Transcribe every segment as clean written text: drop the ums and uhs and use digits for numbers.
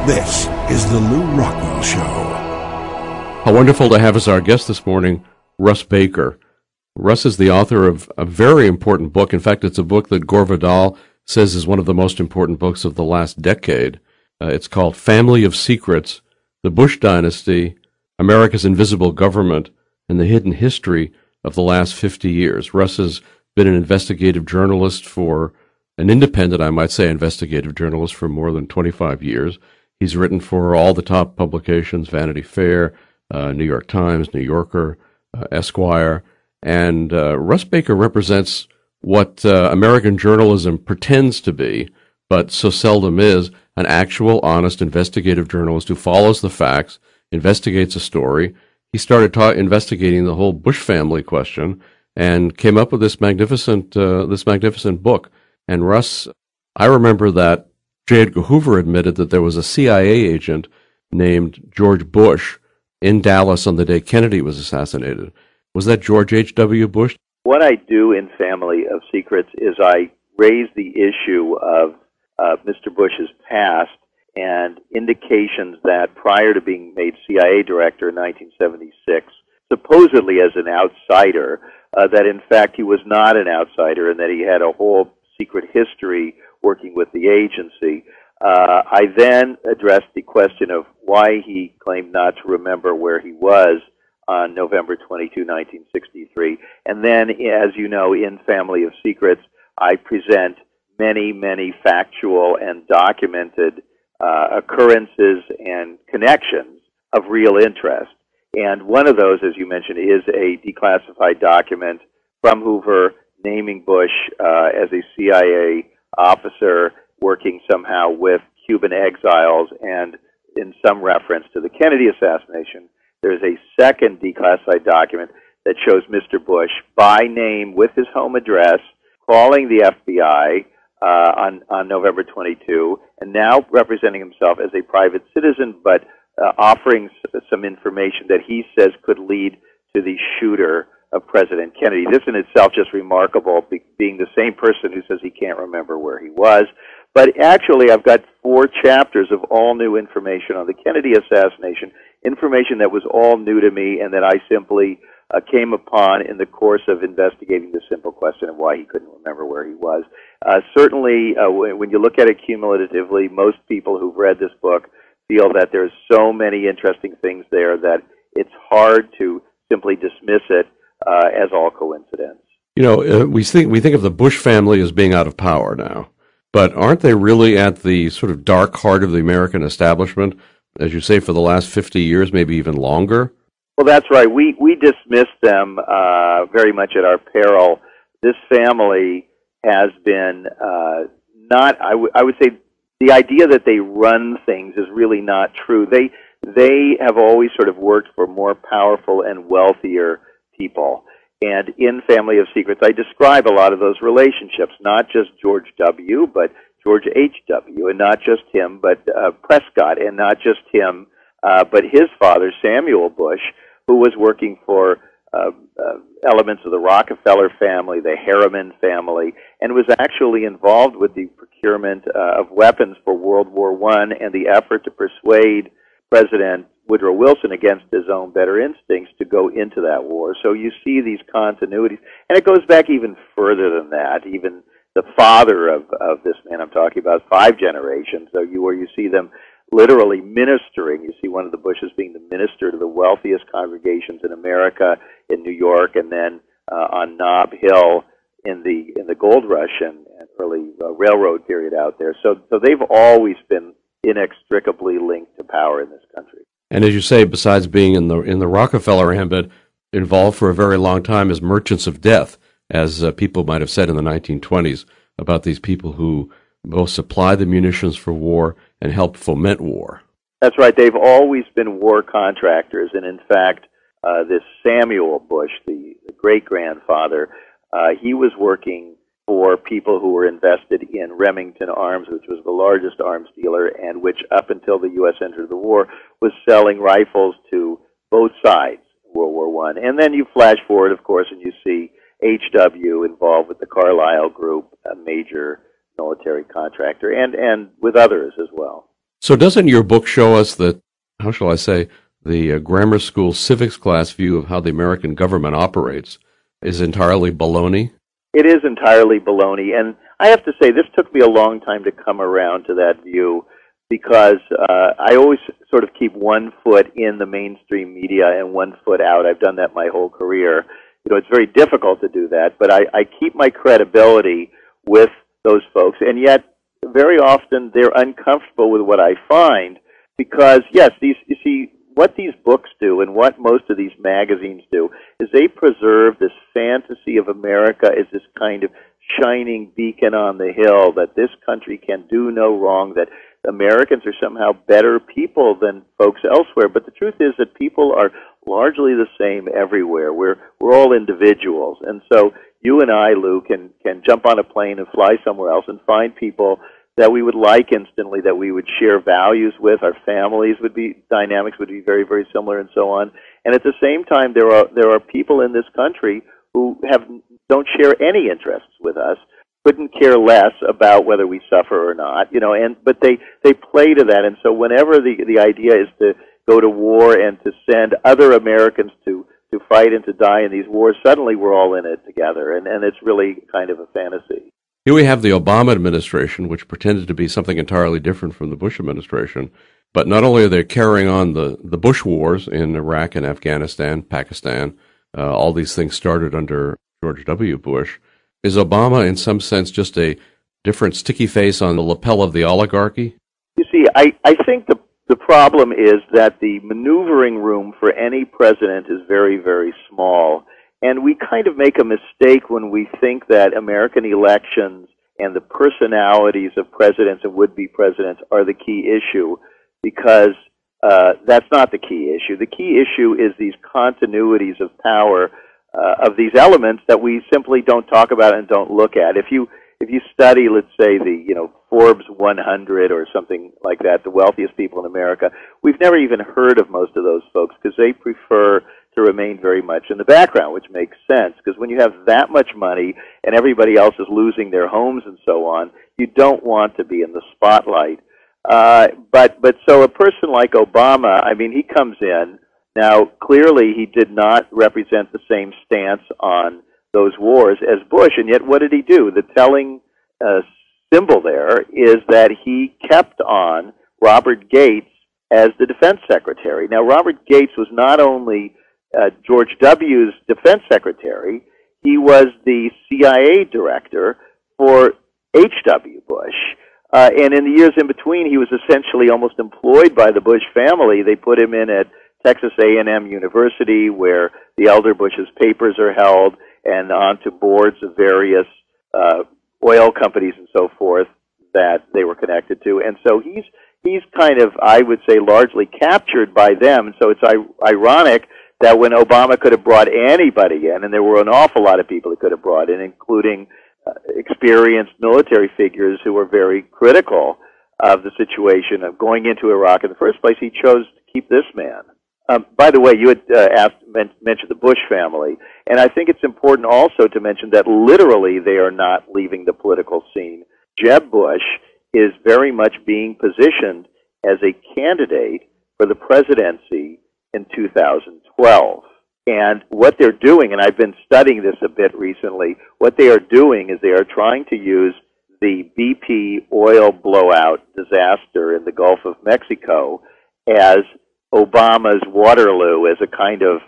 This is the Lew Rockwell Show. How wonderful to have as our guest this morning, Russ Baker. Russ is the author of a very important book. In fact, it's a book that Gore Vidal says is one of the most important books of the last decade. It's called Family of Secrets, The Bush Dynasty, America's Invisible Government, and the Hidden History of the Last 50 Years. Russ has been an investigative journalist an independent, I might say, investigative journalist for more than 25 years. He's written for all the top publications, Vanity Fair, New York Times, New Yorker, Esquire. And Russ Baker represents what American journalism pretends to be, but so seldom is, an actual, honest, investigative journalist who follows the facts, investigates a story. He started investigating the whole Bush family question and came up with this magnificent book. And Russ, I remember that J. Edgar Hoover admitted that there was a CIA agent named George Bush in Dallas on the day Kennedy was assassinated. Was that George H.W. Bush? What I do in Family of Secrets is I raise the issue of Mr. Bush's past and indications that prior to being made CIA director in 1976, supposedly as an outsider, that in fact he was not an outsider and that he had a whole secret history working with the agency. I then addressed the question of why he claimed not to remember where he was on November 22, 1963. And then, as you know, in Family of Secrets, I present many, many factual and documented occurrences and connections of real interest. And one of those, as you mentioned, is a declassified document from Hoover naming Bush as a CIA officer working somehow with Cuban exiles, and in some reference to the Kennedy assassination. There's a second declassified document that shows Mr. Bush by name with his home address calling the FBI on November 22, and now representing himself as a private citizen, but offering some information that he says could lead to the shooter of President Kennedy. This in itself just remarkable, being the same person who says he can't remember where he was. But actually, I've got 4 chapters of all new information on the Kennedy assassination, information that was all new to me and that I simply came upon in the course of investigating the simple question of why he couldn't remember where he was. Certainly, when you look at it cumulatively, most people who've read this book feel that there's so many interesting things there that it's hard to simply dismiss it as all coincidence. You know, we think of the Bush family as being out of power now, but aren't they really at the sort of dark heart of the American establishment, as you say, for the last 50 years, maybe even longer? Well, that's right. We dismiss them very much at our peril. This family has been I would say the idea that they run things is really not true. They have always sort of worked for more powerful and wealthier people. And in Family of Secrets, I describe a lot of those relationships, not just George W., but George H.W., and not just him, but Prescott, and not just him, but his father, Samuel Bush, who was working for elements of the Rockefeller family, the Harriman family, and was actually involved with the procurement of weapons for World War I and the effort to persuade President Woodrow Wilson, against his own better instincts, to go into that war. So you see these continuities, and it goes back even further than that. Even the father of this man I'm talking about, 5 generations, where you see them literally ministering. You see one of the Bushes being the minister to the wealthiest congregations in America, in New York, and then on Nob Hill in the gold rush and early railroad period out there. So they've always been inextricably linked to power in this country. And as you say, besides being in the Rockefeller ambit, involved for a very long time as merchants of death, as people might have said in the 1920s about these people who both supply the munitions for war and help foment war. That's right. They've always been war contractors. And in fact, this Samuel Bush, the great-grandfather, he was working for people who were invested in Remington Arms, which was the largest arms dealer, and which up until the U.S. entered the war was selling rifles to both sides of World War I. And then you flash forward, of course, and you see H.W. involved with the Carlyle Group, a major military contractor, and with others as well. So doesn't your book show us that, how shall I say, the grammar school civics class view of how the American government operates is entirely baloney? It is entirely baloney, and I have to say this took me a long time to come around to that view, because I always sort of keep one foot in the mainstream media and one foot out. I've done that my whole career. You know, it's very difficult to do that, but I keep my credibility with those folks, and yet very often they're uncomfortable with what I find, because, yes, you see, what these books do and what most of these magazines do is they preserve this fantasy of America as this kind of shining beacon on the hill, that this country can do no wrong, that Americans are somehow better people than folks elsewhere. But the truth is that people are largely the same everywhere. We're all individuals. And so you and I, Lew, can jump on a plane and fly somewhere else and find people that we would like instantly, that we would share values with. Our families would be, dynamics would be very, very similar, and so on. And at the same time, there are people in this country who don't share any interests with us, couldn't care less about whether we suffer or not, you know. But they play to that. And so whenever the idea is to go to war and to send other Americans to fight and to die in these wars, suddenly we're all in it together, and it's really kind of a fantasy. Here we have the Obama administration, which pretended to be something entirely different from the Bush administration. But not only are they carrying on the Bush wars in Iraq and Afghanistan, Pakistan, all these things started under George W. Bush. Is Obama, in some sense, just a different sticky face on the lapel of the oligarchy? You see, I think the problem is that the maneuvering room for any president is very, very small. And we kind of make a mistake when we think that American elections and the personalities of presidents and would-be presidents are the key issue, because that's not the key issue. The key issue is these continuities of power of these elements that we simply don't talk about and don't look at. If you study, let's say, the Forbes 100 or something like that, the wealthiest people in America, we've never even heard of most of those folks because they prefer to remain very much in the background, which makes sense, because when you have that much money and everybody else is losing their homes and so on, you don't want to be in the spotlight. But so a person like Obama, I mean, he comes in. Now, clearly he did not represent the same stance on those wars as Bush, and yet what did he do? The telling symbol there is that he kept on Robert Gates as the defense secretary. Now, Robert Gates was not only George W.'s defense secretary, he was the CIA director for H.W. Bush. And in the years in between, he was essentially almost employed by the Bush family. They put him in at Texas A&M University, where the elder Bush's papers are held, and onto boards of various oil companies and so forth that they were connected to. And so he's kind of, I would say, largely captured by them. So it's ironic that when Obama could have brought anybody in, and there were an awful lot of people he could have brought in, including experienced military figures who were very critical of the situation of going into Iraq in the first place, he chose to keep this man. By the way, you had mentioned the Bush family, and I think it's important also to mention that literally they are not leaving the political scene. Jeb Bush is very much being positioned as a candidate for the presidency in 2012. And what they're doing, and I've been studying this a bit recently, what they are doing is they are trying to use the BP oil blowout disaster in the Gulf of Mexico as Obama's Waterloo, as a kind of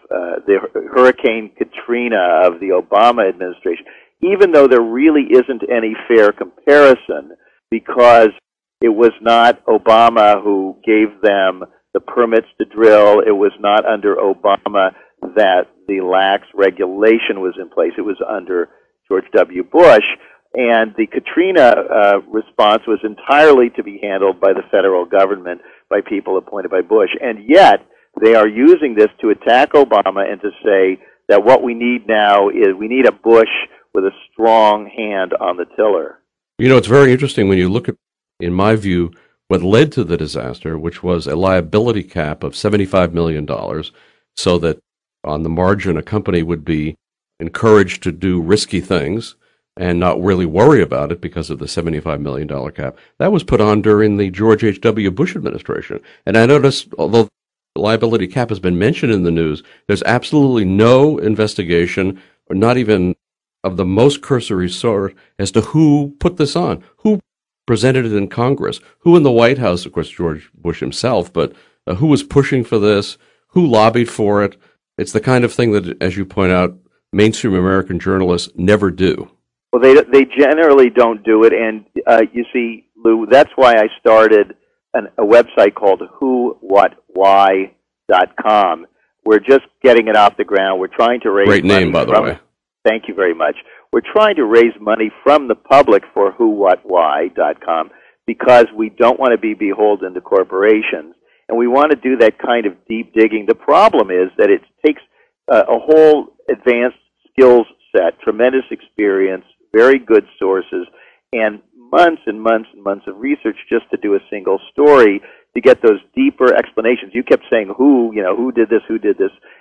the Hurricane Katrina of the Obama administration, even though there really isn't any fair comparison, because it was not Obama who gave them the permits to drill. It was not under Obama that the lax regulation was in place. It was under George W. Bush. And the Katrina response was entirely to be handled by the federal government, by people appointed by Bush. And yet, they are using this to attack Obama and to say that what we need now is we need a Bush with a strong hand on the tiller. You know, it's very interesting when you look at, in my view, what led to the disaster, which was a liability cap of $75 million, so that on the margin a company would be encouraged to do risky things, and not really worry about it because of the $75 million cap. That was put on during the George H.W. Bush administration. And I noticed, although the liability cap has been mentioned in the news, there's absolutely no investigation, or not even of the most cursory sort, as to who put this on, who presented it in Congress, who in the White House, of course, George Bush himself, but who was pushing for this, who lobbied for it. It's the kind of thing that, as you point out, mainstream American journalists never do. Well, they generally don't do it, and you see, Lou, that's why I started a website called WhoWhatWhy.com. We're just getting it off the ground. We're trying to raise great name, money by the way. Thank you very much. We're trying to raise money from the public for WhoWhatWhy.com because we don't want to be beholden to corporations, and we want to do that kind of deep digging. The problem is that it takes a whole advanced skills set, tremendous experience, very good sources, and months and months and months of research just to do a single story to get those deeper explanations. You kept saying who did this,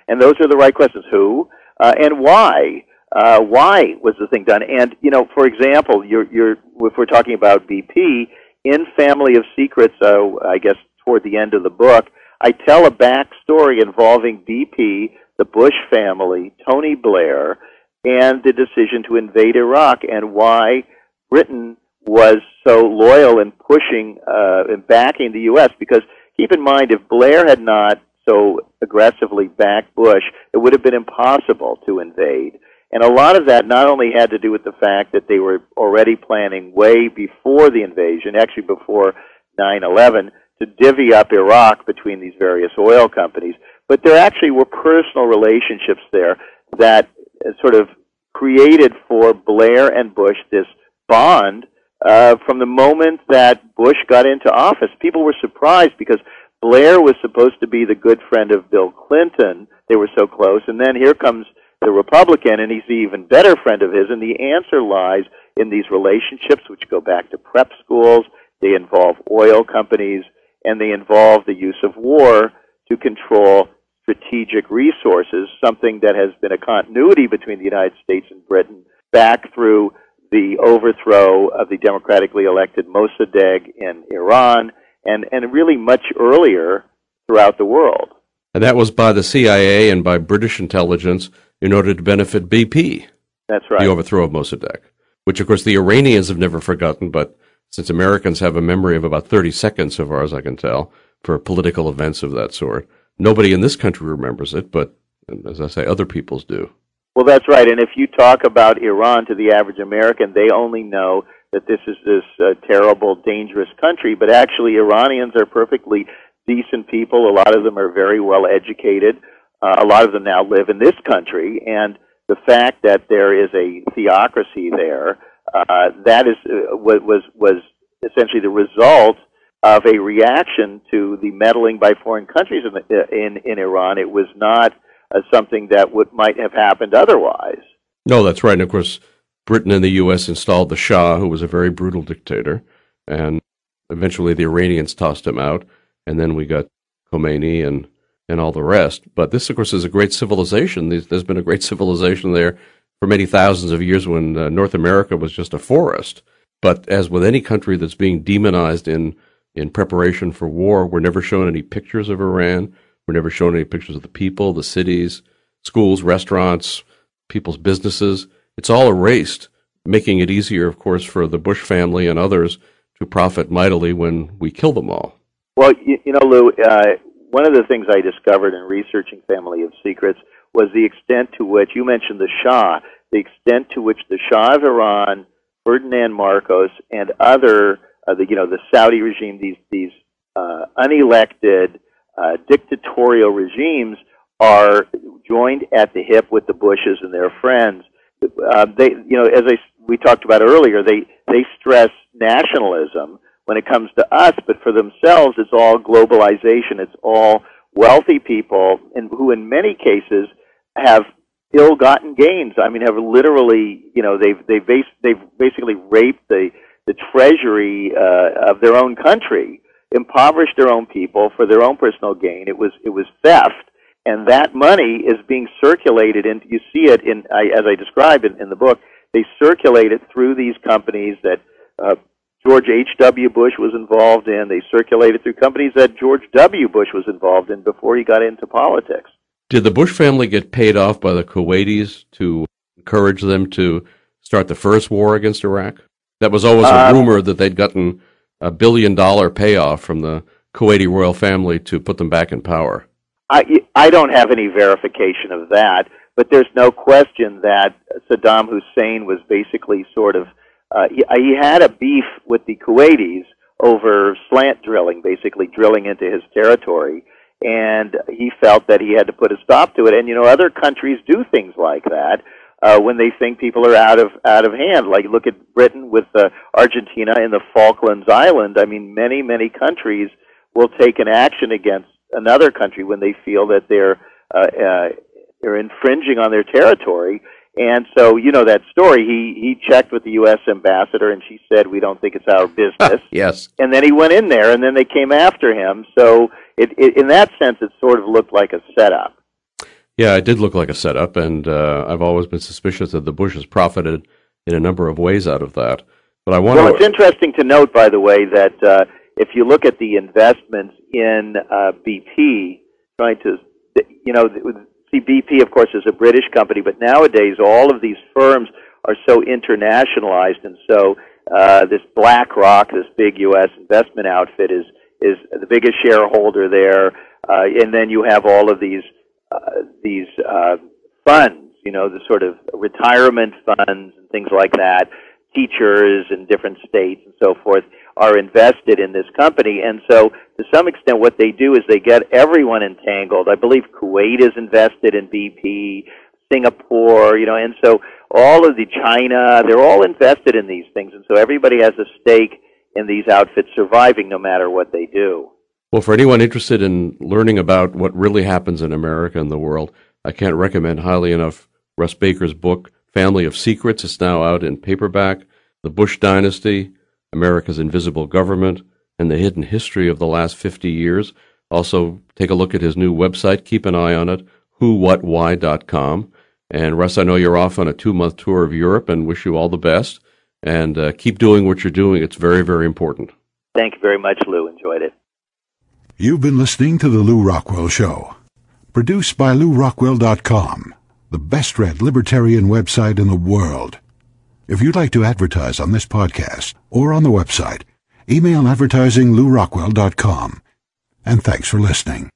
and those are the right questions. Who and why? Why was the thing done? And for example, if we're talking about BP in Family of Secrets, I guess toward the end of the book, I tell a backstory involving BP, the Bush family, Tony Blair, and the decision to invade Iraq, and why Britain was so loyal in pushing and backing the U.S. Because keep in mind, if Blair had not so aggressively backed Bush, it would have been impossible to invade. And a lot of that not only had to do with the fact that they were already planning way before the invasion, actually before 9/11, to divvy up Iraq between these various oil companies, but there actually were personal relationships there that sort of created for Blair and Bush this bond from the moment that Bush got into office. People were surprised because Blair was supposed to be the good friend of Bill Clinton. They were so close. And then here comes the Republican, and he's the even better friend of his. And the answer lies in these relationships, which go back to prep schools. They involve oil companies, and they involve the use of war to control strategic resources, something that has been a continuity between the United States and Britain back through the overthrow of the democratically elected Mossadegh in Iran, and really much earlier throughout the world. And that was by the CIA and by British intelligence in order to benefit BP. That's right. The overthrow of Mossadegh, which, of course, the Iranians have never forgotten, but since Americans have a memory of about 30 seconds, so far as I can tell, for political events of that sort, nobody in this country remembers it, but, as I say, other peoples do. Well, that's right. And if you talk about Iran to the average American, they only know that this is this terrible, dangerous country, but actually Iranians are perfectly decent people. A lot of them are very well educated. A lot of them now live in this country, and the fact that there is a theocracy there, that is was essentially the result of a reaction to the meddling by foreign countries in Iran. It was not something that might have happened otherwise. No, that's right. And of course, Britain and the U.S. installed the Shah, who was a very brutal dictator, and eventually the Iranians tossed him out, and then we got Khomeini and all the rest. But this, of course, is a great civilization. There's been a great civilization there for many thousands of years when North America was just a forest. But as with any country that's being demonized in preparation for war, we're never shown any pictures of Iran. We're never shown any pictures of the people, the cities, schools, restaurants, people's businesses. It's all erased, making it easier, of course, for the Bush family and others to profit mightily when we kill them all. Well, Lou, one of the things I discovered in researching Family of Secrets was the extent to which, you mentioned the Shah, the extent to which the Shah of Iran, Ferdinand Marcos, and other, the Saudi regime, these unelected dictatorial regimes are joined at the hip with the Bushes and their friends. We talked about earlier, they stress nationalism when it comes to us, but for themselves, it's all globalization. It's all wealthy people, and who in many cases have ill-gotten gains. I mean, have literally, they've basically raped the treasury of their own country, impoverished their own people for their own personal gain. It was theft, and that money is being circulated, and you see it as I describe it in the book. they circulate it through these companies that George H.W. Bush was involved in. They circulated through companies that George W. Bush was involved in before he got into politics. Did the Bush family get paid off by the Kuwaitis to encourage them to start the first war against Iraq? That was always a rumor that they'd gotten $1 billion payoff from the Kuwaiti royal family to put them back in power. I don't have any verification of that, but there's no question that Saddam Hussein was basically sort of, he had a beef with the Kuwaitis over slant drilling, basically drilling into his territory, and he felt that he had to put a stop to it. And, other countries do things like that when they think people are out of hand. Like, look at Britain with Argentina in the Falklands Island. I mean, many, many countries will take an action against another country when they feel that they're infringing on their territory. And so, that story, he checked with the U.S. ambassador, and she said, we don't think it's our business. Yes. And then he went in there, and then they came after him. So in that sense, it sort of looked like a setup. Yeah, it did look like a setup, and I've always been suspicious that the Bushes profited in a number of ways out of that. But Well, it's interesting to note, by the way, that if you look at the investments in BP, trying to, see, BP, of course, is a British company, but nowadays all of these firms are so internationalized, and so this BlackRock, this big U.S. investment outfit, is the biggest shareholder there, and then you have all of these funds, the sort of retirement funds and things like that, teachers in different states and so forth are invested in this company. And so to some extent what they do is they get everyone entangled. I believe Kuwait is invested in BP, Singapore, and so all of the China, they're all invested in these things. And so everybody has a stake in these outfits surviving no matter what they do. Well, for anyone interested in learning about what really happens in America and the world, I can't recommend highly enough Russ Baker's book, Family of Secrets. It's now out in paperback. The Bush Dynasty, America's Invisible Government, and the Hidden History of the Last 50 Years. Also, take a look at his new website. Keep an eye on it, WhoWhatWhy.com. And Russ, I know you're off on a 2-month tour of Europe, and wish you all the best. And keep doing what you're doing. It's very, very important. Thank you very much, Lou. Enjoyed it. You've been listening to The Lew Rockwell Show. Produced by LewRockwell.com, the best-read libertarian website in the world. If you'd like to advertise on this podcast or on the website, email advertising LewRockwell.com. And thanks for listening.